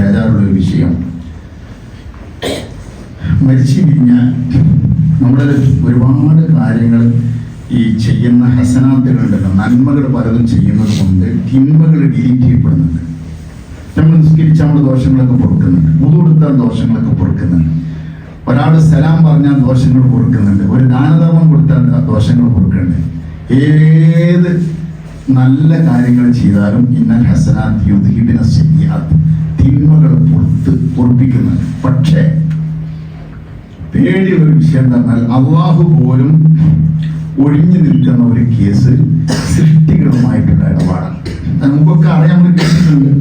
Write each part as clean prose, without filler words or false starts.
ബേജാറുള്ളൊരു വിഷയം. മരിച്ചു കഴിഞ്ഞാൽ നമ്മൾ ഒരുപാട് കാര്യങ്ങൾ ഈ ചെയ്യുന്ന ഹസനാത്തുകളുണ്ടല്ലോ, നന്മകൾ പലതും ചെയ്യുന്നത് കൊണ്ട് തിന്മകൾ ഡിലീറ്റ് ചെയ്യപ്പെടുന്നുണ്ട്. നമ്മൾ നിസ്കരിച്ചാൽ നമ്മൾ ദോഷങ്ങളൊക്കെ പൊറുക്കുന്നുണ്ട്, വുദു എടുത്താൽ ദോഷങ്ങളൊക്കെ പൊറുക്കുന്നുണ്ട്, ഒരാൾ സലാം പറഞ്ഞാൽ ദോഷങ്ങൾ പൊറുക്കുന്നുണ്ട്, ഒരു ദാനധർമ്മം കൊടുത്താൽ ദോഷങ്ങൾ പൊറുക്കുന്നുണ്ട്. ഏത് നല്ല കാര്യങ്ങൾ ചെയ്താലും ഇന്നൽ ഹസനാത്ത് യുദ്ഹിബിന സയ്യിആത്ത്, തിന്മകൾ പൊറുപ്പിക്കുന്നുണ്ട്. പക്ഷേ പേടിയുള്ള വിഷയം എന്നാൽ അള്ളാഹു പോലും ഒഴിഞ്ഞു നിൽക്കുന്ന ഒരു കേസ് സൃഷ്ടികളുമായിട്ടുള്ള ഇടപാടാണ്. നമുക്കൊക്കെ അറിയാൻ കേട്ടിട്ടുണ്ട്.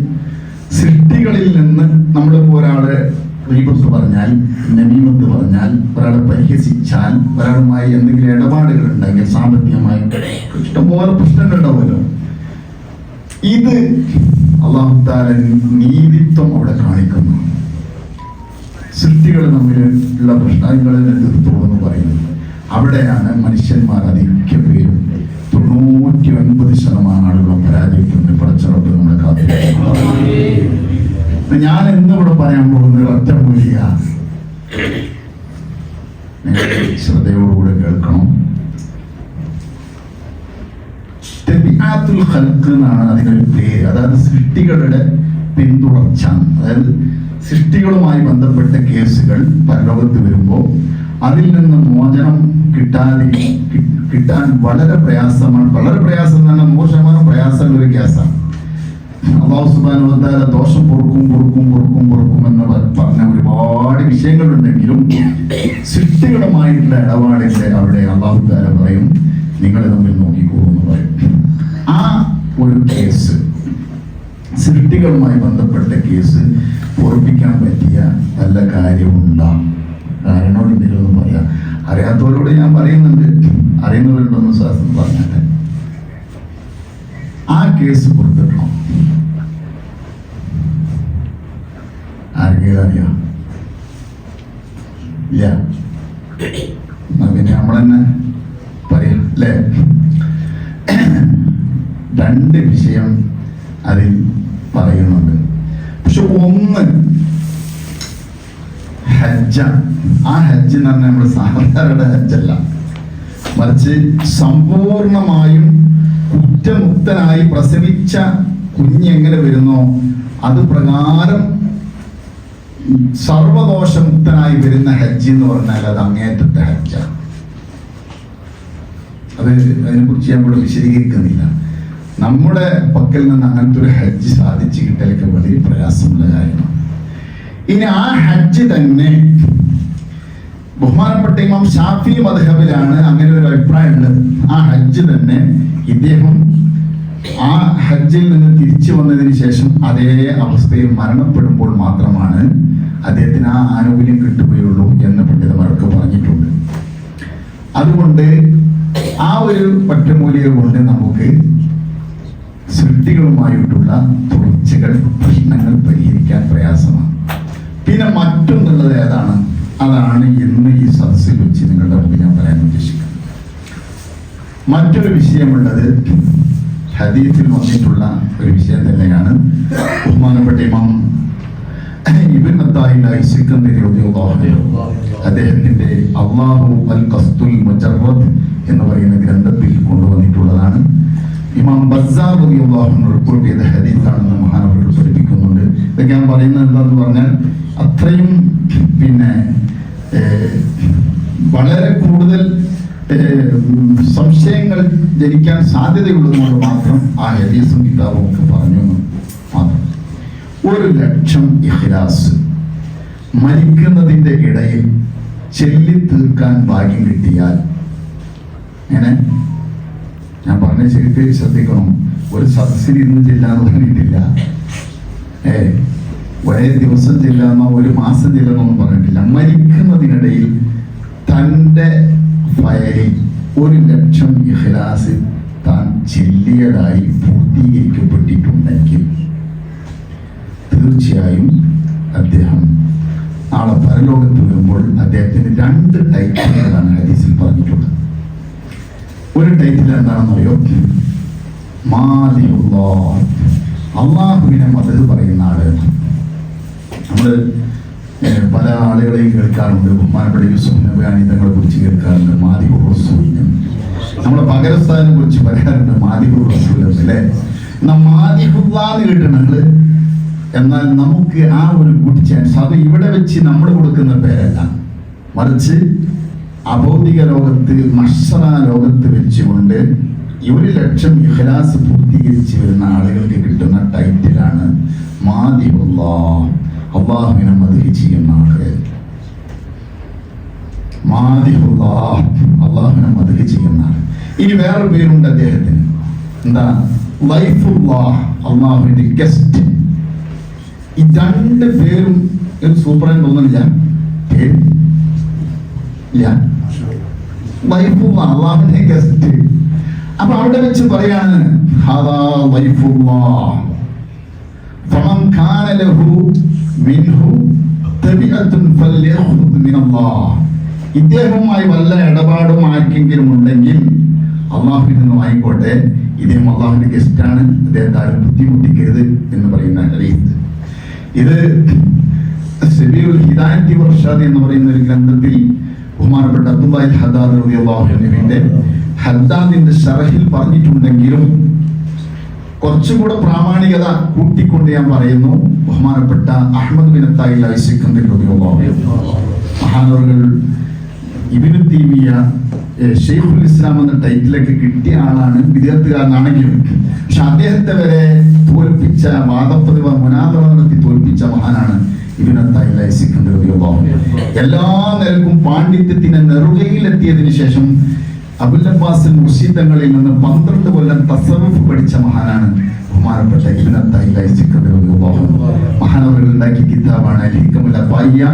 സൃഷ്ടികളിൽ നിന്ന് നമ്മളിപ്പോൾ ഒരാളെ ഗീബത്ത് പറഞ്ഞാൽ, നമീമത്ത് പറഞ്ഞാൽ, ഒരാളെ പരിഹസിച്ചാൽ, ഒരാളുമായി എന്തെങ്കിലും ഇടപാടുകൾ ഉണ്ടെങ്കിൽ സാമ്പത്തികമായി ഇഷ്ടംപോലെ പ്രശ്നങ്ങൾ ഉണ്ടാവുമല്ലോ. ഇത് അല്ലാഹു തആല നീതിത്വം അവിടെ കാണിക്കുന്നു. സൃഷ്ടികൾ തമ്മിലുള്ള പ്രശ്നങ്ങളെ എതിർത്തോളെന്ന് പറയുന്നത് അവിടെയാണ് മനുഷ്യന്മാർ അധിക പേരും 99% ആളുകളും പരാജയപ്പെടുന്നത്. പടച്ചറപ്പ് നമ്മളെ കാത്തിരിക്കുന്നു. ഞാൻ ഇന്നിവിടെ പറയാൻ പോകുന്നത് ഒറ്റ മൂലിക, നിങ്ങൾ ശ്രദ്ധയോടുകൂടെ കേൾക്കണം. തബിഅത്തുൽ ഖൽഖ് എന്നാണ് അതിനൊരു പേര്. അതായത് സൃഷ്ടികളുടെ പിന്തുടർച്ച. അതായത് സൃഷ്ടികളുമായി ബന്ധപ്പെട്ട കേസുകൾ പരലോകത്ത് വരുമ്പോൾ അതിൽ നിന്ന് മോചനം കിട്ടാൻ വളരെ പ്രയാസമാണ്. വളരെ പ്രയാസം തന്നെ 100% പ്രയാസമുള്ള ഒരു കേസാണ്. അല്ലാഹു സുബ്ഹാനഹു വ തആല ദോഷം പൊറുക്കും എന്ന് പറഞ്ഞ ഒരുപാട് വിഷയങ്ങളുണ്ടെങ്കിലും സൃഷ്ടികളുമായിട്ടുള്ള ഇടപാടിന്റെ അവിടെ അല്ലാഹു തആല പറയും, നിങ്ങൾ തമ്മിൽ നോക്കിക്കോളൂ എന്ന് പറയും. ആ ഒരു കേസ്, സൃഷ്ടികളുമായി ബന്ധപ്പെട്ട കേസ് പൊറുപ്പിക്കാൻ പറ്റിയ നല്ല കാര്യമുണ്ടോ? കാരണോടെന്തെങ്കിലും പറയാം. അറിയാത്തവരോട് ഞാൻ പറയുന്നുണ്ട്, അറിയുന്നവരുണ്ടോന്ന് ശാസ്ത്രം പറഞ്ഞാട്ടെ. ആ കേസ് പുറത്തിടണം. ആർക്കെങ്കിലും അറിയാം? ഇല്ല. പിന്നെ നമ്മളെന്നെ പറയാം അല്ലേ? 2 വിഷയം അതിൽ പറയുന്നുണ്ട്. പക്ഷെ ഒന്ന് ഹജ്ജ. ആ ഹജ്ജ് എന്ന് പറഞ്ഞാൽ നമ്മുടെ സാധാരണ ഹജ്ജല്ല, മറിച്ച് സമ്പൂർണമായും കുറ്റമുക്തനായി പ്രസവിച്ച കുഞ്ഞെങ്ങനെ വരുന്നോ അത് പ്രകാരം സർവദോഷമുക്തനായി വരുന്ന ഹജ്ജ് എന്ന് പറഞ്ഞാൽ അത് അങ്ങേറ്റത്തെ ഹജ്ജാണ്. അതിനെക്കുറിച്ച് ഞാൻ ഇവിടെ വിശദീകരിക്കുന്നില്ല. നമ്മുടെ പക്കൽ നിന്ന് അങ്ങനത്തെ ഒരു ഹജ്ജ് സാധിച്ചു കിട്ടലൊക്കെ വളരെ പ്രയാസമുള്ള കാര്യമാണ്. ഇനി ആ ഹജ്ജ് തന്നെ ബഹുമാനപ്പെട്ട ഇമാം ഷാഫി മദ്ഹബിലാണ് അങ്ങനെ ഒരു അഭിപ്രായം ഉള്ളത്. ആ ഹജ്ജ് തന്നെ ഇദ്ദേഹം ആ ഹജ്ജിൽ നിന്ന് തിരിച്ചു വന്നതിന് ശേഷം അതേ അവസ്ഥയിൽ മരണപ്പെടുമ്പോൾ മാത്രമാണ് അദ്ദേഹത്തിന് ആ ആനുകൂല്യം കിട്ടുകയുള്ളൂ എന്ന് പണ്ഡിതന്മാർക്ക് പറഞ്ഞിട്ടുണ്ട്. അതുകൊണ്ട് ആ ഒരു ഒറ്റമൂലിക കൊണ്ട് നമുക്ക് സൃഷ്ടികളുമായിട്ടുള്ള തുടർച്ചകൾ, പ്രശ്നങ്ങൾ പരിഹരിക്കാൻ പ്രയാസമാണ്. പിന്നെ മറ്റൊന്നുള്ളത് ഏതാണ്? അതാണ് ഇന്ന് ഈ സദസ്സിൽ വെച്ച് നിങ്ങളുടെ മുമ്പിൽ ഞാൻ പറയാൻ ഉദ്ദേശിക്കുന്നത്. മറ്റൊരു വിഷയമുള്ളത് ഹദീസിൽ വന്നിട്ടുള്ള ഒരു വിഷയം തന്നെയാണ്. ബഹുമാനപ്പെട്ട ഇമാം ഇബ്നു അത്താഇല്ല സിക്കന്ദരി റളിയല്ലാഹു അൻഹു അദ്ദേഹത്തിന്റെ അല്ലാഹു അൽ ഖസ്തുൽ മുജറദ് എന്ന് പറയുന്ന ഗ്രന്ഥത്തിൽ കൊണ്ടുവന്നിട്ടുള്ളതാണ്. ഇമാം ബസ്സാർ റളിയല്ലാഹു അൻഹു റിപ്പോർട്ട് ചെയ്ത ഹദീസാണെന്ന് മഹാനവറുകൾ പഠിപ്പിക്കുന്നുണ്ട്. ഇതൊക്കെ ഞാൻ പറയുന്നത് എന്താണെന്ന് പറഞ്ഞാൽ അത്രയും വളരെ കൂടുതൽ സംശയങ്ങൾ ജനിക്കാൻ സാധ്യതയുള്ളതുകൊണ്ട് മാത്രം ആ ഹദീസും കിതാബും ഒക്കെ പറഞ്ഞു മാത്രം. 1,00,000 ഇഖ്ലാസ് മരിക്കുന്നതിൻ്റെ ഇടയിൽ ചൊല്ലി തീർക്കാൻ ഭാഗ്യം കിട്ടിയാൽ, അങ്ങനെ ഞാൻ പറഞ്ഞ ശരിക്കും ശ്രദ്ധിക്കണം. ഒരു സദസ്സിൽ ഇന്ന് ചെല്ലാന്ന് പറഞ്ഞിട്ടില്ല, ഒരേ ദിവസം ചെല്ലാന്നോ ഒരു മാസം ചെല്ലാന്നൊന്നും പറഞ്ഞിട്ടില്ല. മരിക്കുന്നതിനിടയിൽ തൻ്റെ ഫയലിൽ 1,00,000 ഇഖ്ലാസ് താൻ ചൊല്ലിയതായി പൂർത്തീകരിക്കപ്പെട്ടിട്ടുണ്ടെങ്കിൽ തീർച്ചയായും അദ്ദേഹം നാളെ പരലോകത്ത് വരുമ്പോൾ അദ്ദേഹത്തിന് 2 ടൈറ്റിലുകളാണ് ഹദീസിൽ പറഞ്ഞിട്ടുള്ളത്. ഒരു ടൈറ്റിൽ എന്താണെന്നറിയോ? മാദിഹുല്ലാഹ്, അള്ളാഹുവിനെ മദഹ് പറയുന്ന ആള്. നമ്മൾ പല ആളുകളെയും കേൾക്കാറുണ്ട്. ബഹുമാനപ്പെട്ട യൂസുഫ് നബിയാനി തങ്ങളെ കുറിച്ച് കേൾക്കാറുണ്ട്, മാദിഹുർ റസൂലിനെ. നമ്മളെ പകരസ്ഥാനെ കുറിച്ച് പറയാറുണ്ട്, മാദിഹുർ റസൂൽ അല്ലേ. എന്നാൽ മാദിഹുല്ലാന്ന് കേട്ടിട്ടുണ്ട്. എന്നാൽ നമുക്ക് ആ ഒരു ഗുഡ് ചാൻസ് അത് ഇവിടെ വെച്ച് നമ്മൾ കൊടുക്കുന്ന പേരല്ല, മറിച്ച് അഭൗതിക ലോകത്ത് മഹ്ശറ ലോകത്ത് വെച്ചുകൊണ്ട് 1,00,000 ഇഖ്ലാസ് പൂർത്തീകരിച്ച് വരുന്ന ആളുകൾക്ക് കിട്ടുന്ന ടൈറ്റിലാണ് മാദിഹുല്ലാഹ്, അള്ളാഹുവിനെ മദ്ഹ് ചെയ്യുന്ന ആളുകൾ. മാദിഹുല്ലാഹ്, അള്ളാഹുവിനെ മദ്ഹ് ചെയ്യുന്ന ആൾ. ഇനി വേറൊരു പേരുണ്ട് അദ്ദേഹത്തിന്, എന്താ? ലൈഫുല്ലാഹ്, അള്ളാഹുവിന്റെ ഗസ്റ്റ്. ഈ രണ്ട് പേരും ഒരു സൂപ്പറായി തോന്നുന്നില്ല? പേര് ഇല്ല, ലൈഫുല്ലാഹ്, അള്ളാഹുവിന്റെ ഗസ്റ്റ്. അപ്പൊ അവിടെ വെച്ച് പറയാണ് ഹാദാ ലൈഫുല്ലാഹ് ഫമൻ കാന ലഹു മിൻഹു തബിഅത്തുൻ ഫല്യഖുദ് മിനല്ലാഹ്. ഇദ്ദേഹവുമായി വല്ല ഇടപാടും ആർക്കെങ്കിലും ഉണ്ടെങ്കിൽ അള്ളാഹുവിൽ നിന്ന് വാങ്ങിക്കോട്ടെ, ഇദ്ദേഹം അള്ളാഹുവിന്റെ ഗസ്റ്റാണ്, അദ്ദേഹത്തെ ആരും ബുദ്ധിമുട്ടിക്കരുത് എന്ന് പറയുന്ന ഹദീസ്. ഇത് സബീലുൽ ഹിദായത്തി വർഷാദ് എന്ന് പറയുന്ന ഒരു ഗ്രന്ഥത്തിൽ ബഹുമാനപ്പെട്ട അബ്ദുല്ലാഹിൽ ഹദ്ദാദ് റളിയല്ലാഹു അൻഹുവിന്റെ ഹദ്ദാദിന്റെ ശറഹിൽ പറഞ്ഞിട്ടുണ്ടെങ്കിലും കുറച്ചുകൂടെ പ്രാമാണികത കൂട്ടിക്കൊണ്ട് ഞാൻ പറയുന്നു. ബഹുമാനപ്പെട്ട അഹ്മദ് ബിൻ അത്തായി അൽ-സിക്കന്ദരി റളിയല്ലാഹു അൻഹു മഹാനവറുകൾ ഇബ്നു തൈമിയ ഷെയ്ഖുൽ ഇസ്ലാം എന്ന ടൈറ്റിലൊക്കെ കിട്ടിയ ആളാണ്, വിദേഹത്തുകാരനാണെങ്കിലും. പക്ഷെ അദ്ദേഹത്തെ വരെ തോൽപ്പിച്ച, വാദപ്രതിഭ മുനാദറ നടത്തി തോൽപ്പിച്ച മഹാനാണ് ഇബ്നു അത്തായി അൽ-സിക്കന്ദരി റളിയല്ലാഹു അൻഹു. എല്ലാ നിലക്കും പാണ്ഡിത്യത്തിന് നെറുകയിലെത്തിയതിനു ശേഷം അബുൽ അബ്ബാസ് മുർശിദ് തങ്ങളിൽ നിന്ന് 12 കൊല്ലം തസവ്വുഫ് പഠിച്ച മഹാനാണ് ബഹുമാനപ്പെട്ട ഇബ്നു അത്തായി അൽ-സിക്കന്ദരി റളിയല്ലാഹു അൻഹു. മഹാനവറുകൾ ഉണ്ടാക്കിയ കിതാബാണ് അൽ-ഹിക്കമുൽ അത്തായിയ.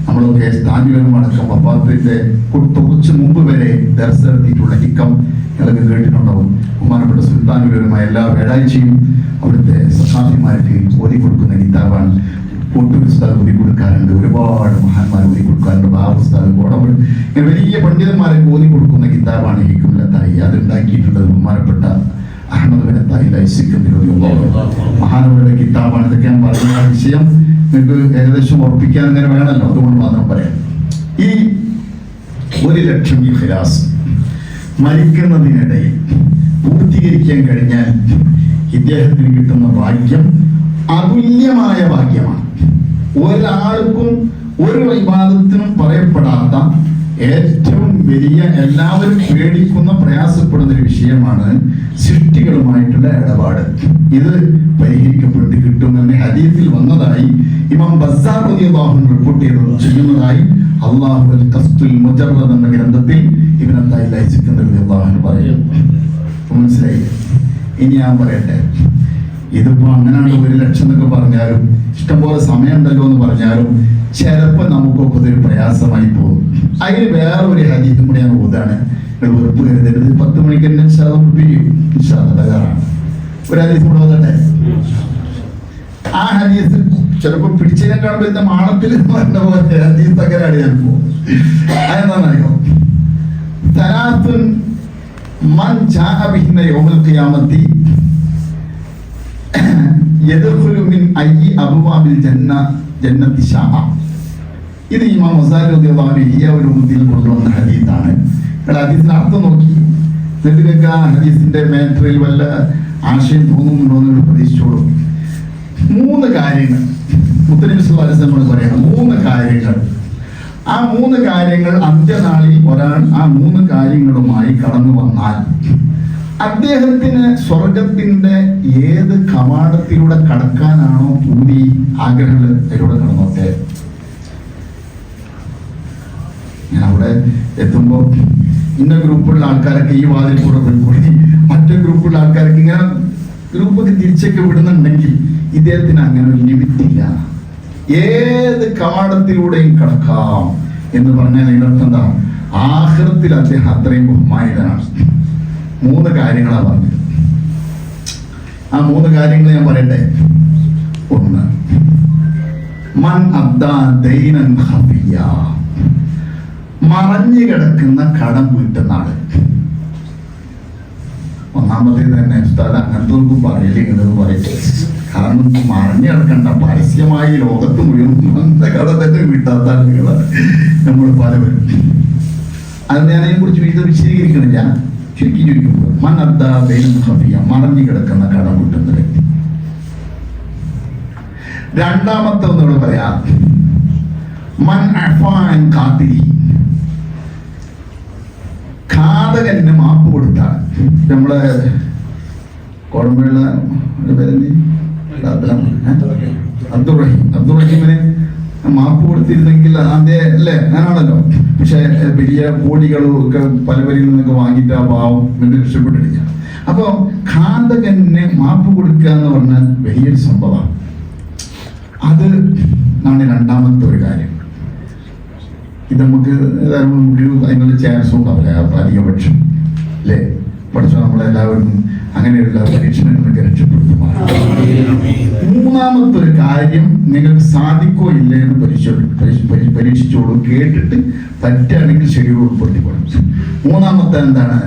നമ്മളൊക്കെ സ്ഥാനികളും അടക്കം വഫാത്തിന്റെ കുറച്ച് മുമ്പ് വരെ ദർസ് നടത്തിയിട്ടുള്ള ഹിക്കം നിങ്ങളൊക്കെ കേട്ടിട്ടുണ്ടാവും. ബഹുമാനപ്പെട്ട സുൽത്താനുലമ എല്ലാ വ്യാഴാഴ്ചയും അവിടുത്തെ സഹാബിമാർക്ക് ഓതി കൊടുക്കുന്ന കിതാബാണ്. കൊട്ടൂർ ഉസ്താദ് ഓതി കൊടുക്കാറുണ്ട്, ഒരുപാട് മഹാന്മാർ ഓതി കൊടുക്കാറുണ്ട്, ബാബു ഉസ്താദ്, കോടമ്പ്, ഇങ്ങനെ വലിയ പണ്ഡിതന്മാരെ ഓതി കൊടുക്കുന്ന കിതാബാണ് ഹിക്മുൽ അത്തായി. അത് ഉണ്ടാക്കിയിട്ടുള്ളത് ബഹുമാനപ്പെട്ട അഹ്മദ് ബിൻ അത്തായി അൽ-സിക്കന്ദരി റളിയല്ലാഹു അൻഹു മഹാനവറുടെ കിതാബാണ്. ഇതൊക്കെ ഞാൻ പറഞ്ഞ വിഷയം നിങ്ങൾക്ക് ഏകദേശം ഉറപ്പിക്കാൻ ഇങ്ങനെ വേണമല്ലോ, അതുകൊണ്ട് മാത്രം പറയാം. ഈ 1,00,000 ഇഖ്ലാസ് മരിക്കുന്നതിനിടയിൽ പൂർത്തീകരിക്കാൻ കഴിഞ്ഞാൽ ഇദ്ദേഹത്തിന് കിട്ടുന്ന ഭാഗ്യം അതുല്യമായ ഭാഗ്യമാണ്. ഒരാൾക്കും ഒരു ഇബാദത്തിനും പറയപ്പെടാത്ത ഏറ്റവും വലിയ, എല്ലാവരും പേടിക്കുന്ന, പ്രയാസപ്പെടുന്ന ഒരു വിഷയമാണ് സൃഷ്ടികളുമായിട്ടുള്ള ഇടപാട്. ഇത് പരിഹരിക്കപ്പെട്ട് കിട്ടുമെന്ന് ഹദീസിൽ വന്നതായി ഇമാം ബസ്സാർ റളിയല്ലാഹു അൻഹു റിപ്പോർട്ട് ചെയ്യുന്നതായി അല്ലാഹു അൽ ഖസ്തുൽ മുജറദ് എന്ന ഗ്രന്ഥത്തിൽ ഇബ്നു അത്തായി അൽ-സിക്കന്ദരി റളിയല്ലാഹു അൻഹു പറയും. മനസ്സിലായി? ഇനി ഞാൻ പറയട്ടെ, ഇതിപ്പോ അങ്ങനെയാണ് 1,00,000 എന്നൊക്കെ പറഞ്ഞാലും ഇഷ്ടംപോലെ സമയമുണ്ടല്ലോ എന്ന് പറഞ്ഞാലും ചിലപ്പോൾ നമുക്കൊക്കെ ഇതൊരു പ്രയാസമായി പോകും. അതിന് വേറെ ഒരു ഹദീസും കൂടി ഞാൻ ഓതാണ്, വെറുപ്പ് കരുതരുത്. 10 മണിക്ക് തന്നെ പിരിയും തയ്യാറാണ്. ഒരു ഹദീസ് കൂടെ ഓതട്ടെ. ആ ഹദീസ് ചിലപ്പോൾ പിടിച്ചതിനെ കാണുമ്പോൾ എന്താ മാണത്തിൽ പറഞ്ഞ പോലെ ഹദീസ് അങ്ങനെയാണ് ചിലപ്പോ. അതെന്താണെന്നറിയോ? തലാത്തുൻ മൻ ജാഅ ബിഹിന്ന യൗമൽ ഖിയാമത്തി യദ്ഖുലു മിൻ അയ്യി അബ്വാബിൽ ജന്നത്തി ശാഅ. ഇത് ഇമാം ഗസാലി റളിയല്ലാഹു അൻഹു ഈ ഒരു ഉമ്മത്തിൽ കൊണ്ടുവന്ന ഹദീസാണ്. ഹദീസിന്റെ അർത്ഥം നോക്കി നിങ്ങൾക്ക് ആ ഹദീസിന്റെ മേറ്ററിൽ വല്ല ആശയം തോന്നുന്നുണ്ടോ എന്ന് പ്രതീക്ഷിച്ചോളൂ. 3 കാര്യങ്ങൾ മുത്തനബി സല്ലല്ലാഹു അലൈഹി വസല്ലം പറയുന്ന 3 കാര്യങ്ങൾ. ആ 3 കാര്യങ്ങൾ അന്ത്യനാളിൽ ഒരാൾ ആ 3 കാര്യങ്ങളുമായി കടന്നു വന്നാൽ അദ്ദേഹത്തിന് സ്വർഗത്തിന്റെ ഏത് കവാടത്തിലൂടെ കടക്കാനാണോ പൂതി, ആഗ്രഹങ്ങൾ അതിലൂടെ കടന്നോട്ടെ. ഞാൻ അവിടെ എത്തുമ്പോ ഇന്ന ഗ്രൂപ്പുള്ള ആൾക്കാരൊക്കെ ഈ വാതിൽ കൂടെ പോയിക്കോളി, മറ്റേ ഗ്രൂപ്പുള്ള ആൾക്കാരൊക്കെ ഇങ്ങനെ ഗ്രൂപ്പൊക്കെ തിരിച്ചൊക്കെ വിടുന്നുണ്ടെങ്കിൽ ഇദ്ദേഹത്തിന് അങ്ങനെ ഒരു ലിമിറ്റില്ല, ഏത് കവാടത്തിലൂടെയും കടക്കാം എന്ന് പറഞ്ഞാൽ ഇതിനർത്ഥം എന്താ? ആഖിറത്തിൽ അദ്ദേഹം അത്രയും ബഹുമാനിതനാണ്. 3 കാര്യങ്ങളാണ് പറഞ്ഞത്. ആ 3 കാര്യങ്ങൾ ഞാൻ പറയട്ടെ. 1, മൻ അദ്ദാ ദൈനൻ ഖഫിയ, മറഞ്ഞു കിടക്കുന്ന കടം വീട്ടുന്ന ആള്. ഒന്നാമത്തേത് തന്നെ ഉസ്താദ് അങ്ങനത്തെ ഒന്നും പറയില്ല, ഇങ്ങനെ പറയില്ല, കാരണം മറിഞ്ഞു കിടക്കണ്ട, പരസ്യമായി ലോകത്ത് മുഴുവൻ കഥ തന്നെ കിട്ടാത്ത ആളുകളാണ് നമ്മൾ പലവരും. അത് ഞാൻ അതിനെക്കുറിച്ച് വിശദീകരിക്കണില്ല. ചുരുക്കി ചോദിക്കുമ്പോൾ മറിഞ്ഞു കിടക്കുന്ന കടം കിട്ടുന്ന വ്യക്തി. രണ്ടാമത്തെ ഒന്നുകൂടെ പറയാം, ഘാതകന് മാപ്പ് കൊടുത്താണ്. നമ്മളെ കോടമ്പുള്ള അബ്ദുറഹീമിന് മാപ്പ് കൊടുത്തിരുന്നെങ്കിൽ അതേ അല്ലേ, അങ്ങനാണല്ലോ. പക്ഷെ വലിയ കോടികളും ഒക്കെ പലവരിൽ നിന്നൊക്കെ വാങ്ങിയിട്ട് ആ പാവം വീണ്ടും രക്ഷപ്പെട്ടിട്ടില്ല. അപ്പൊ ഘാതകന് മാപ്പ് കൊടുക്കുക എന്ന് പറഞ്ഞാൽ വലിയൊരു സംഭവമാണ്. അത് ആണ് രണ്ടാമത്തെ ഒരു കാര്യം. ഇത് നമുക്ക് അതിനുള്ള ചാൻസ് ഉണ്ടാവില്ല അധികപക്ഷം അല്ലേ. പഠിച്ച നമ്മളെല്ലാവരും അങ്ങനെയുള്ള പരീക്ഷണങ്ങളൊക്കെ രക്ഷപ്പെടുത്തുമാണ്. മൂന്നാമത്തെ ഒരു കാര്യം നിങ്ങൾക്ക് സാധിക്കോ ഇല്ലേ എന്ന് പരീക്ഷിച്ചോളൂ. കേട്ടിട്ട് പറ്റുകയാണെങ്കിൽ ഷെഡ്യൂൾ ഉൾപ്പെടുത്തിക്കൊള്ളും. മൂന്നാമത്തെ എന്താണ്,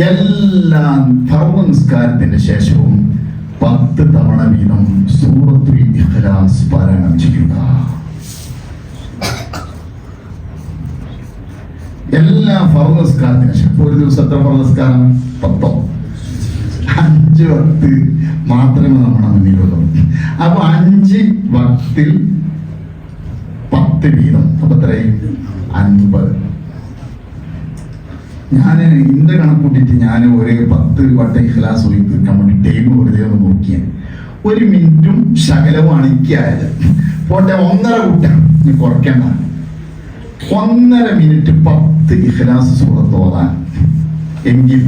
എല്ലാ ഫർദ് നിസ്കാരത്തിന്റെ ശേഷവും 10 തവണ വീതം സൂറത്തുൽ ഇഖ്ലാസ് പാരായണം ചെയ്യുക. എല്ലാ ഫർദ് നിസ്കാരത്തിന് ശേഷം ഒരു ദിവസത്തെ ഫർദ് നിസ്കാരം 10, 5 വക്ത് മാത്രമേ നമ്മുടെ മുന്നിലുള്ളൂ. അപ്പൊ 5 വക്തിൽ 10 വീതം, അപ്പൊ എത്രയും 50. ഞാൻ ഇന്റെ കണക്കൂട്ടിട്ട് ഞാൻ ഒരു 10 വട്ടം ഇഖ്ലാസ് പോയി തീർക്കാൻ വേണ്ടി ടൈം വെറുതെ ഒന്ന് നോക്കിയാൽ 1 മിനിറ്റും ശകലവും അണിക്കായത് പോട്ടെ. 1.5 കൂട്ടാം, നീ കുറയ്ക്കണ്ട. 1.5 മിനിറ്റ് 10 ഇഖ്ലാസ് സൂറത്ത് ഓതാൻ എങ്കിൽ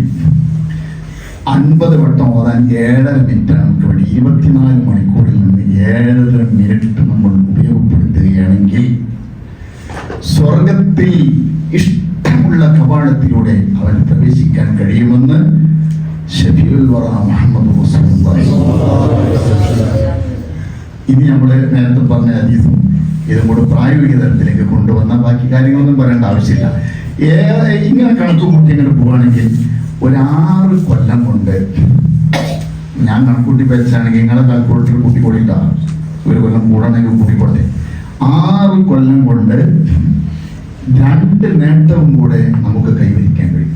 50 വട്ടം ഓതാൻ 7.5 മിനിറ്റാണ് നമുക്ക് വേണ്ടി. 24 മണിക്കൂറിൽ നിന്ന് 7.5 മിനിറ്റ് നമ്മൾ ഉപയോഗപ്പെടുത്തുകയാണെങ്കിൽ സ്വർഗത്തിൽ ഇഷ്ടമുള്ള കവാടത്തിലൂടെ അവൻ പ്രവേശിക്കാൻ കഴിയുമെന്ന് ഷഫീഉൽ വറ മുഹമ്മദ് റസൂലുള്ളാഹി. ഇനി നമ്മൾ നേരത്തെ പറഞ്ഞ ഹദീസും ഇതും കൂടെ പ്രായോഗിക തലത്തിലേക്ക് കൊണ്ടുവന്ന ബാക്കി കാര്യങ്ങളൊന്നും പറയേണ്ട ആവശ്യമില്ല. ഇങ്ങനെ കണക്ക് കൂട്ടി ഇങ്ങനെ പോവുകയാണെങ്കിൽ ഒരു 6 കൊല്ലം കൊണ്ട്, ഞാൻ കണക്കൂട്ടി വെച്ചാണെങ്കിൽ നിങ്ങളെ കാൽക്കുലേറ്റർ കൂട്ടിക്കൊള്ളില്ല, 1 കൊല്ലം കൂടണമെങ്കിൽ കൂട്ടിക്കൊള്ളേ, 6 കൊല്ലം കൊണ്ട് 2 നേട്ടവും കൂടെ നമുക്ക് കൈവരിക്കാൻ കഴിയും.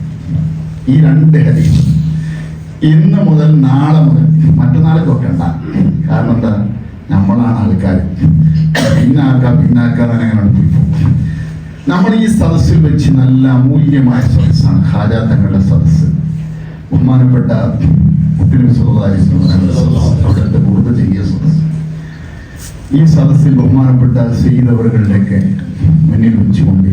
ഈ 2 ഹദീസ് ഇന്ന് മുതൽ, നാളെ മുതൽ, മറ്റന്നാളെ വെക്കണ്ട. കാരണം എന്താ, നമ്മളാണ് ആൾക്കാർ പിന്നാക്കാൻ അങ്ങനെ പോകും. നമ്മൾ ഈ സദസ്സിൽ വെച്ച് നല്ല അമൂല്യമായ സദസ്സാണ് ഖാജ തങ്ങളുടെ സദസ്സ്. ബഹുമാനപ്പെട്ട അവിടുത്തെ പൂർവ്വ ചെറിയ സദസ്സ്. ഈ സദസ്സിൽ ബഹുമാനപ്പെട്ട സയ്യിദ് അവറുകളുടെയൊക്കെ മുന്നിൽ വെച്ചുകൊണ്ട്,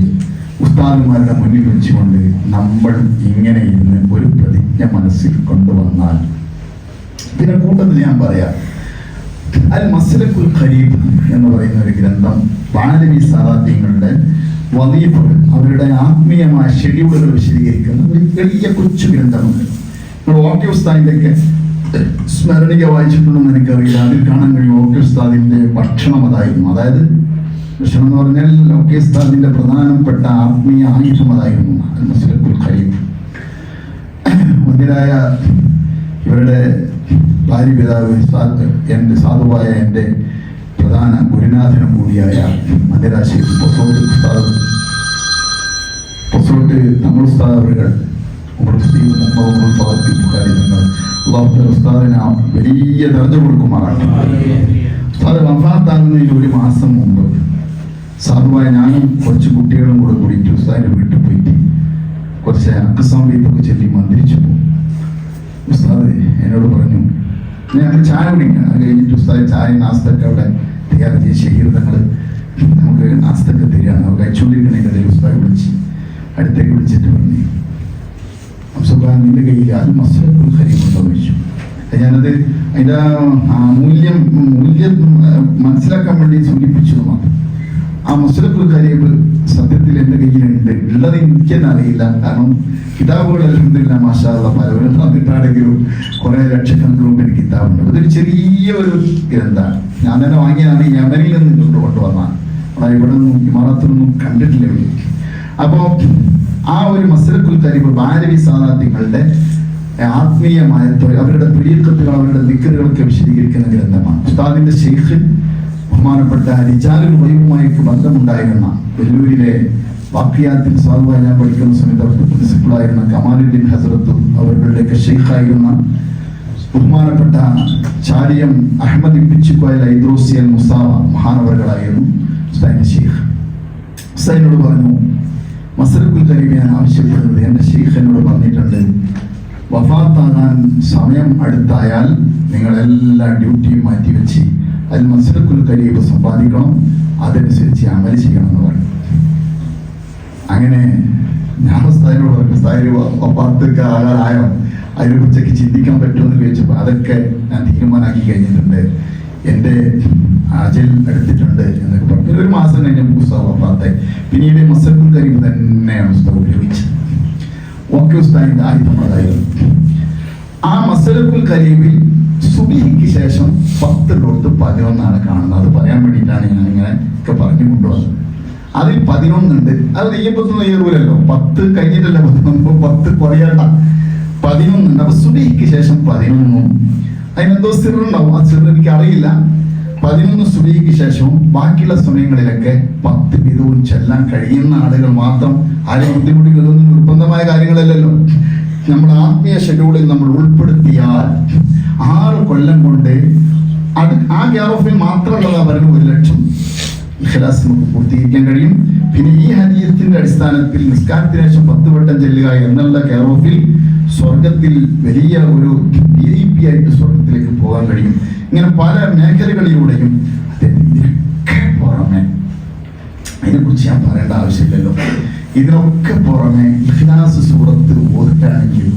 ഉസ്താദുമാരുടെ മുന്നിൽ വെച്ചുകൊണ്ട് നമ്മൾ ഇങ്ങനെ ഇരുന്ന് ഒരു പ്രതിജ്ഞ മനസ്സിൽ കൊണ്ടുവന്നാൽ, പിന്നെ കൂട്ടത്തിൽ ഞാൻ പറയാം, അൽ മസ്ലക്കുൽ ഖരീബ് എന്ന് പറയുന്ന ഒരു ഗ്രന്ഥം ബാലവി സാദാത്യങ്ങളുടെ വദീഫകൾ, അവരുടെ ആത്മീയമായ ഷെഡ്യൂളുകൾ വിശദീകരിക്കുന്ന ഒരു വലിയ കൊച്ചു ഗ്രന്ഥമുണ്ട്. നമ്മൾ ഓക്കെ ഉസ്താദിൻ്റെയൊക്കെ സ്മരണിക വായിച്ചിട്ടുണ്ടെന്ന് എനിക്കറിയില്ല. അതിൽ കാണാൻ കഴിയും ഓക്കെ ഉസ്താദിൻ്റെ ഭക്ഷണം അതായിരുന്നു. അതായത് ഭക്ഷണം എന്ന് പറഞ്ഞാൽ ഓക്കെ ഉസ്താദിൻ്റെ പ്രധാനപ്പെട്ട ആത്മീയ ആയുധം അതായിരുന്നു അൽ മസ്ലക്കുൽ ഖരീബ്. മുന്നിലായ ഇവരുടെ ഭാര്യ പിതാവ് എൻ്റെ സാധുവായ എൻ്റെ പ്രധാന ഗുരുനാഥനും കൂടിയായ മദ്രാശി പൊസോട്ട് തങ്ങൾ ഉസ്താദ് അവരുകൾ ഉസ്താദിന് വലിയ ദർജ കൊടുക്കുമാറാണ്. ഉസ്താദ് വഫാത്താകുന്നതിന് 1 മാസം മുമ്പ് സാധുവായ ഞാനും കുറച്ച് കുട്ടികളും കൂടെ കൂടിയിട്ട് ഉസ്താദിൻ്റെ വീട്ടിൽ പോയിട്ട് കുറച്ച് അക്കസംബീത്തൊക്കെ ചൊല്ലി മന്ത്രിച്ചു പോകും. ഉസ്താദ് എന്നോട് പറഞ്ഞു, ഞങ്ങൾ ചായ കുടിക്കണം. അത് കഴിഞ്ഞിട്ട് ഉസ്താദ് ചായ നാസ്തൊക്കെ അവിടെ തയ്യാറ് ചെയ്ത് ശരീരങ്ങൾ നമുക്ക് നാസ്തൊക്കെ തരികയാണ്. അവർ കഴിച്ചുകൊണ്ടിരിക്കണതിൻ്റെ ഉസ്താദ് വിളിച്ച് അടുത്തേക്ക് വിളിച്ചിട്ട് പറഞ്ഞു, നിന്റെ കയ്യിൽ അത് മസ്ലക്കുൽ ഖരീബ് ഉണ്ടോ എന്ന് ചോദിച്ചു. ഞാനത് അതിൻ്റെ മൂല്യം മനസ്സിലാക്കാൻ വേണ്ടി സൂചിപ്പിച്ചു മാത്രം. ആ മസ്ലക്കുൽ ഖരീബ് സത്യത്തിൽ എൻ്റെ കയ്യിലുണ്ട്. ഉള്ളത് എനിക്കെന്നെ അറിയില്ല. കാരണം കിതാബുകൾ അൽഹംദുലില്ലാ മാഷാ അല്ലാഹ് പലവരും തന്നിട്ടാണെങ്കിലും കുറേ ലക്ഷക്കണക്കിന് എനിക്ക് കിതാബുണ്ട്. അതൊരു ചെറിയൊരു ഗ്രന്ഥമാണ്. ഞാൻ തന്നെ വാങ്ങിയതാണ്. യമനിൽ നിന്ന് കൊണ്ടുവന്നാണ്. ഇവിടെ നിന്നും ഇമാറത്തൊന്നും കണ്ടിട്ടില്ല. അപ്പോൾ ആ ഒരു മസ്ലക്കുൽ ഖരീബ് ബാലവി സാദാത്യങ്ങളുടെ ആത്മീയമായ അവരുടെ തുരീഖത്തുകൾ, അവരുടെ ദിക്റുകളൊക്കെ വിശദീകരിക്കുന്ന ഗ്രന്ഥമാണ്. ഉസ്താദിന്റെ ശൈഖ് ബഹുമാനപ്പെട്ട റിജാലുൽ ഗൈബുമായിട്ട് ബന്ധമുണ്ടായിരുന്ന വെല്ലൂരിലെ വാക്കിയാത്തിൽ സാധുവായി ഞാൻ പഠിക്കുന്ന സമയത്ത് അവരുടെ പ്രിൻസിപ്പളായിരുന്ന കമാലുദ്ദീൻ ഹസ്രത്ത് അവരുടെയൊക്കെ ഷെയ്ഖായിരുന്ന ബഹുമാനപ്പെട്ട ചാരിയം അഹമ്മദ് പിച്ചിക്കോയൽ ഐദ്രോസിയൽ മുസാവ മഹാനവറുകളായിരുന്നു ഉസ്താദിന്റെ ഷെയ്ഖ്. ഉസ്താദിനോട് പറഞ്ഞു, മസ്ലക്കുൽ കരീം ഞാൻ ആവശ്യപ്പെടുന്നത്, എൻ്റെ ഷെയ്ഖ് എന്നോട് പറഞ്ഞിട്ടുണ്ട്, വഫാത്താകാൻ സമയം അടുത്തായാൽ നിങ്ങളെല്ലാ ഡ്യൂട്ടിയും മാറ്റിവെച്ച് അതിൽ മസ്ലക്കുൽ കരീം സമ്പാദിക്കണം, അതനുസരിച്ച് അമൽ ചെയ്യണം എന്ന് പറഞ്ഞു. അങ്ങനെ ഞാൻ ഉസ്താദിനോട് പറഞ്ഞു, ഉസ്താദ് വഫാത്തൊക്കെ ആകാറായോ, അതിനെക്കുറിച്ചൊക്കെ ചിന്തിക്കാൻ പറ്റുമെന്ന് ചോദിച്ചപ്പോൾ അതൊക്കെ ഞാൻ തീരുമാനമാക്കി കഴിഞ്ഞിട്ടുണ്ട്, എൻ്റെ അജൽ എടുത്തിട്ടുണ്ട് എന്നൊക്കെ പറഞ്ഞു. ഒരു മാസം കഴിഞ്ഞ ഉസ്താദ് വഫാത്തായി. പിന്നീട് മസ്ലക്കുൽ കരീം തന്നെയാണ് ഉസ്താദ് ഉപയോഗിച്ചത്. ഒക്കെ ഉസ്താദിന്റെ ആയുധം അതായിരുന്നു. ആ മസ്ലക്കുൽ കരീമിൽ സുബഹിക്ക് ശേഷം 10-11 കാണുന്നത്. അത് പറയാൻ വേണ്ടിയിട്ടാണ് ഞാൻ ഇങ്ങനെ ഒക്കെ പറഞ്ഞു കൊണ്ടുവന്നത്. അതിൽ 11 ഉണ്ട്. അത് നെയ്യപ്പത്തൊന്നും നെയ്യൂലല്ലോ, 10 കഴിഞ്ഞിട്ടല്ല 10 കുറയണ്ട, 11 ഉണ്ട്. അപ്പൊ സുബഹിക്ക് ശേഷം 11 അതിനെന്തോ സിറുണ്ടാവും, ആ സിറ് എനിക്ക് അറിയില്ല. 11 സുബഹിക്ക് ശേഷവും ബാക്കിയുള്ള സമയങ്ങളിലൊക്കെ 10 വീതവും ചെല്ലാൻ കഴിയുന്ന ആളുകൾ മാത്രം. ആരെയും ബുദ്ധിമുട്ടിക്കുക, ഇതൊന്നും നിർബന്ധമായ കാര്യങ്ങളല്ലല്ലോ. നമ്മുടെ ആത്മീയ ഷെഡ്യൂളിൽ നമ്മൾ ഉൾപ്പെടുത്തിയാൽ 6 കൊല്ലം കൊണ്ട് അത് ആ കെയർ ഓഫിൽ മാത്രമുള്ളതാ പറയുന്നത് 1 ലക്ഷം ഇഖ്ലാസ് നമുക്ക് പൂർത്തീകരിക്കാൻ കഴിയും. പിന്നെ ഈ ഹദീസിന്റെ അടിസ്ഥാനത്തിൽ നിസ്കാരത്തിന് ശേഷം 10 വട്ടം ചെല്ലുക എന്നുള്ള കെയർ ഓഫിൽ സ്വർഗത്തിൽ വലിയ ഒരു VIP ആയിട്ട് സ്വർഗത്തിലേക്ക് പോകാൻ കഴിയും. ഇങ്ങനെ പല മേഖലകളിലൂടെയും ഇതിനൊക്കെ പുറമെ, അതിനെക്കുറിച്ച് ഞാൻ പറയേണ്ട ആവശ്യമില്ലല്ലോ, ഇതിനൊക്കെ പുറമെ ഇഖ്ലാസ് സൂറത്ത് ഓതുകയാണെങ്കിൽ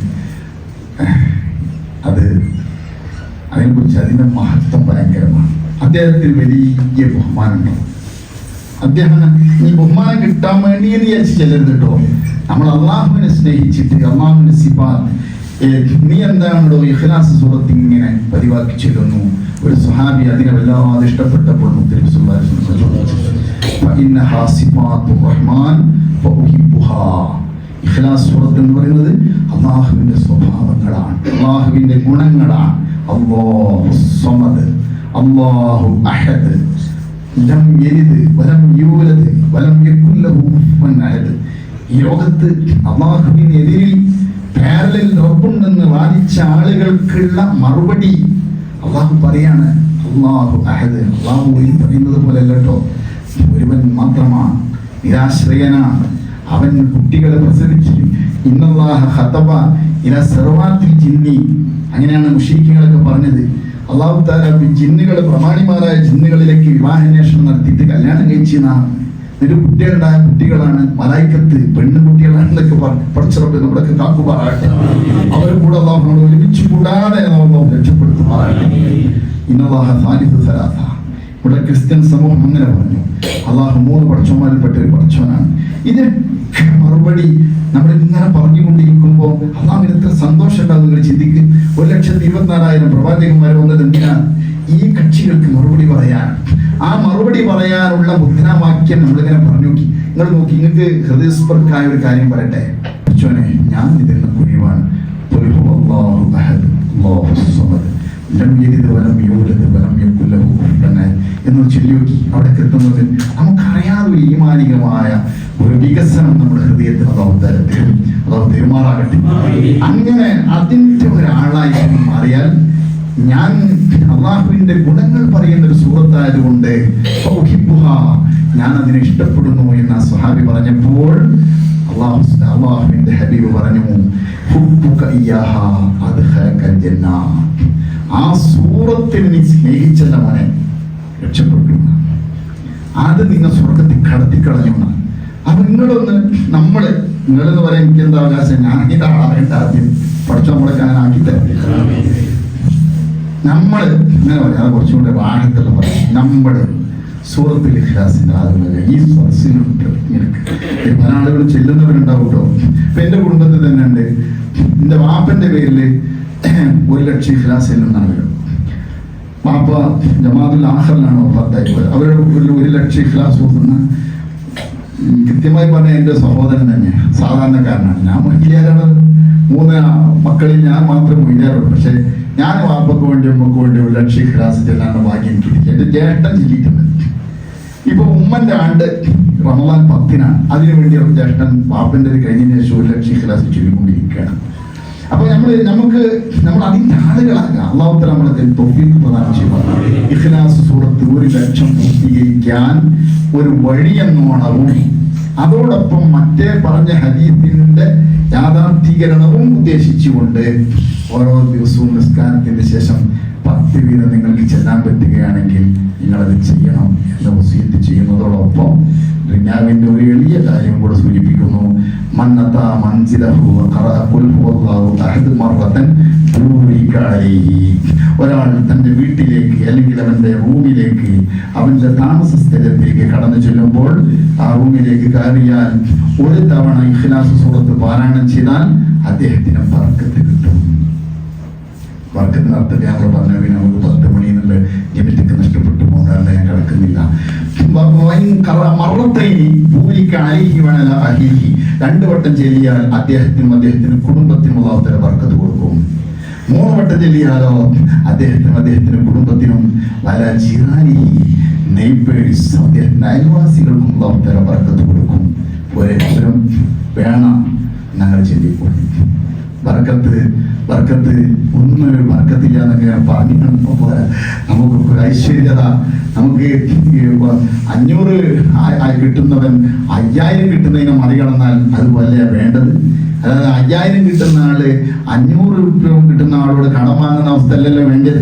അതിനെക്കുറിച്ച് അതിന്റെ മഹത്വം ഭയങ്കരമാണ്. അദ്ദേഹത്തിന് വലിയ ബഹുമാനമുണ്ടാവും. അദ്ദേഹം ഈ ബഹുമാനം കിട്ടാൻ വേണ്ടി എന്ന് വിചാരിച്ച് ചെല്ലരുത് കേട്ടോ. നമ്മൾ അള്ളാഹുവിനെ സ്നേഹിച്ചിട്ട് അള്ളാഹുവിന്റെ സിഫാത്ത്, നീ എന്താണോ ഇഖ്ലാസ് സൂറത്ത് ഇങ്ങനെ പതിവാക്കി ചെല്ലുന്നു. ഒരു സ്വഹാബി അതിനെ വല്ലാതെ ഇഷ്ടപ്പെട്ടപ്പോൾ മുത്തനബി സല്ലല്ലാഹു അലൈഹി വസല്ലം ഇന്നഹാ സിഫാത്തുർ റഹ്മാൻ ഫഉഹിബ്ബുഹാ. ഇഖ്ലാസ് സൂറത്ത് എന്ന് പറയുന്നത് അള്ളാഹുവിന്റെ സ്വഭാവങ്ങളാണ്, അള്ളാഹുവിന്റെ ഗുണങ്ങളാണ്. അല്ലാഹു സമദ്, അല്ലാഹു അഹദ്, ലം യലിദ് വലം യൂലദ് വലം യകുൽ ലഹു കുഫുവൻ അഹദ്. ഈ ലോകത്ത് അള്ളാഹുവിനെതിരിൽ പാരലൽ റബ്ബുണ്ടെന്ന് വാദിച്ച ആളുകൾക്കുള്ള മറുപടി അള്ളാഹു പറയാണ്, അല്ലാഹു അഹദ്. അള്ളാഹു പറയുന്നത് പോലെ അല്ലട്ടോ, ഒരുവൻ മാത്രമാണ്, നിരാശ്രയനാണ്, അവൻ കുട്ടികളെ പ്രസവിച്ചു. ഇന്നല്ലാഹ ഖതബ ഇലാ സർവാത്തിൽ ജിന്നി, അങ്ങനെയാണ് മുശ്രിക്കുകളൊക്കെ പറഞ്ഞത്. അള്ളാഹു തആല ജിന്നുകളെ, പ്രമാണിമാരായ ജിന്നുകളിലേക്ക് വിവാഹാന്വേഷണം നടത്തിയിട്ട് കല്യാണം കഴിച്ചെന്നാണ്. ഒരു കുട്ടികളുണ്ടായ കുട്ടികളാണ് മലായിക്കത്ത്, പെണ്ണുകുട്ടികളാണെന്നൊക്കെ പഠിച്ചറപ്പ് നമ്മളൊക്കെ കാക്കുമാറാകട്ടെ. അവരെ കൂടെ അള്ളാഹുനോട് ഒരുമിച്ച് കൂടാതെ രക്ഷപ്പെടുത്തുമാറാകട്ടെ. ഇന്നല്ലാഹ സാലിസു സലാസ. ഇവിടെ ക്രിസ്ത്യൻ സമൂഹം അങ്ങനെ പറഞ്ഞു, അള്ളാഹു 3 പടച്ചോന്മാരിൽപ്പെട്ട ഒരു പടച്ചോനാണ്. ഇതിനൊക്കെ മറുപടി നമ്മൾ ഇങ്ങനെ പറഞ്ഞുകൊണ്ടിരിക്കുമ്പോൾ അള്ളാഹുവിന് എത്ര സന്തോഷം ഉണ്ടാകും നിങ്ങൾ ചിന്തിക്കും. 1,24,000 പ്രവാചകന്മാർ വന്നത് എന്തിനാണ്? ഈ കക്ഷികൾക്ക് മറുപടി പറയാൻ. ആ മറുപടി പറയാനുള്ള മുദ്രാവാക്യം നമ്മളിങ്ങനെ പറഞ്ഞു നോക്കി. നിങ്ങൾ നോക്കി, നിങ്ങൾക്ക് ഹൃദയസ്പർക്കായ ഒരു കാര്യം പറയട്ടെ. പടച്ചോനെ, ഞാൻ ഇതിന് കുഴിവാണ്, എന്ന് ചൊല്ലി നോക്കി. അവിടെ എത്തുന്നത് നമുക്കറിയാതെ ഒരു ഈമാനികമായ ഒരു വികസനം നമ്മുടെ ഹൃദയത്തിൽ അതാവ് പെരുമാറാകട്ടെ. അങ്ങനെ അതിന്റെ ഒരാളായി മാറിയാൽ, ഞാൻ അള്ളാഹുവിന്റെ ഗുണങ്ങൾ പറയുന്ന ഒരു സൂറത്തായതുകൊണ്ട് ഞാൻ അതിനെ ഇഷ്ടപ്പെടുന്നു എന്ന് ആ സ്വഹാബി പറഞ്ഞപ്പോൾ അള്ളാഹുവിന്റെ ഹബീബ് പറഞ്ഞു, ആ സൂറത്തിൽ നീ സ്നേഹിച്ചല്ല മോനെ രക്ഷപ്പെട്ടു, അത് നിങ്ങൾ സ്വർഗത്തിൽ കടത്തിക്കളഞ്ഞു. അപ്പൊ നിങ്ങളൊന്ന് നിങ്ങളെന്ന് പറയാൻ എനിക്ക് എന്താ അവകാശം? ഞാൻ ഇതാളാവേണ്ട ആദ്യം പഠിച്ചു നമ്മളെ ഞാൻ ആക്കി തരാം. നമ്മൾ ഇങ്ങനെ പറയാം, അത് കുറച്ചും കൂടെ വാഹനത്തുള്ള പറയും. നമ്മൾ സൂറത്തുൽ ഇഖ്ലാസിന്റെ ആളുകൾ ഈ സദസ്സിലുണ്ട്. പല ആളുകൾ ചെല്ലുന്നവരുണ്ടാവും കേട്ടോ. ഇപ്പൊ എന്റെ കുടുംബത്തിൽ തന്നെ ഉണ്ട്. എന്റെ വാപ്പന്റെ പേരില് 1 ലക്ഷം ഇഖ്ലാസ് ചെല്ലുന്ന ആളുകൾ. വാപ്പ ജമാഅത്തുൽ ആഖിറിലാണ് വഫാത്തായത്. അവരുടെ 1 ലക്ഷം ഇഖ്ലാസ് ഓതുന്ന, കൃത്യമായി പറഞ്ഞ എന്റെ സഹോദരൻ തന്നെ സാധാരണക്കാരനാണ്. ഞാൻ മഹിളയാരാണ്, 3 മക്കളിൽ ഞാൻ മാത്രം മൊയ്യാറുള്ളൂ. പക്ഷെ ഞാൻ വാപ്പക്ക് വേണ്ടി ഉമ്മക്ക് വേണ്ടി 1 ലക്ഷം ഇഖ്ലാസ് ചെല്ലാണ്ട് ഭാഗ്യം എനിക്ക് എന്റെ ജ്യേഷ്ഠൻ ചൊല്ലിയിട്ടുണ്ട്. ഇപ്പൊ ഉമ്മന്റെ ആണ്ട് റമദാൻ 10-നാണ്. അതിനുവേണ്ടി ഒരു ജ്യേഷ്ഠൻ വാപ്പന്റെ കഴിഞ്ഞതിന് ശേഷം 1 ലക്ഷം ഇഖ്ലാസ് ചൊല്ലിക്കൊണ്ടിരിക്കുകയാണ്. അപ്പൊ നമ്മൾ അതിന്റെ ആളുകളാകാം. അള്ളാഹുത്തല നമ്മളെ തൗഫീഖ് പ്രദാനം ചെയ്യുക. ഇഖ്ലാസ് സൂറത്ത് 1 ലക്ഷം പൂർത്തീകരിക്കാൻ ഒരു വഴിയെന്നോണവും അതോടൊപ്പം മറ്റേ പറഞ്ഞ ഹദീസിന്റെ യാഥാർത്ഥീകരണവും ഉദ്ദേശിച്ചുകൊണ്ട് ഓരോ ദിവസവും നിസ്കാരത്തിന്റെ ശേഷം 10 വീതം നിങ്ങൾക്ക് ചെല്ലാൻ പറ്റുകയാണെങ്കിൽ നിങ്ങളത് ചെയ്യണം എന്ന് വസിയത്ത് ചെയ്യുന്നതോടൊപ്പം ദുനിയാവിന്റെ ഒരു എളിയ കാര്യം കൂടെ സൂചിപ്പിക്കുന്നു. മന്നതാ മൻസിലഹു വഖറഅ ഖുൽ ഹുവല്ലാഹു അഹദ് മർറതൻ ബൂരിക അലൈഹി. ഒരാൾ തന്റെ വീട്ടിലേക്ക് അല്ലെങ്കിൽ അവന്റെ റൂമിലേക്ക് അവന്റെ താമസ സ്ഥലത്തേക്ക് കടന്നു ചെല്ലുമ്പോൾ ആ റൂമിലേക്ക് കയറിയാൽ 1 തവണ ഇഖ്ലാസ് സൂറത്ത് പാരായണം ചെയ്താൽ അദ്ദേഹത്തിന് ബർക്കത്ത് കിട്ടും. ബർക്കത്തിന് അർത്ഥത്തിൽ ഞങ്ങൾ പറഞ്ഞു നമുക്ക് 10 മണി എന്നുള്ള ജനറ്റിക്ക് നഷ്ടപ്പെട്ടു പോകാണ്ട് ഞാൻ കിടക്കുന്നില്ല. 2 വട്ടം ചെല്ലിയാൽ അദ്ദേഹത്തിന് കുടുംബത്തിനും അല്ലാഹു ബർക്കത്ത് കൊടുക്കും. 3 വട്ടം ചെല്ലിയാലോ അദ്ദേഹത്തിന് കുടുംബത്തിനും വല ജിറാനിഹി നെയ്ബേഴ്സ് അദ്ദേഹത്തിന്റെ അയൽവാസികൾക്കും അല്ലാഹു ബർക്കത്ത് കൊടുക്കും. ഒരവസരം വേണം ഞങ്ങൾ ചെല്ലിപ്പോയി. ബർക്കത്ത് ഒന്നും ബർക്കത്തില്ല എന്നൊക്കെ പറഞ്ഞു പോരാ. നമുക്കൊക്കെ ഐശ്വര്യത, നമുക്ക് 500 കിട്ടുന്നവൻ 5000 കിട്ടുന്നതിനെ മറികടന്നാൽ അതുപോലെ വേണ്ടത്. അതായത് 5000 കിട്ടുന്ന ആള് 500 കിട്ടുന്ന ആളോട് കടം വാങ്ങുന്ന അവസ്ഥ അല്ലല്ലോ വേണ്ടത്.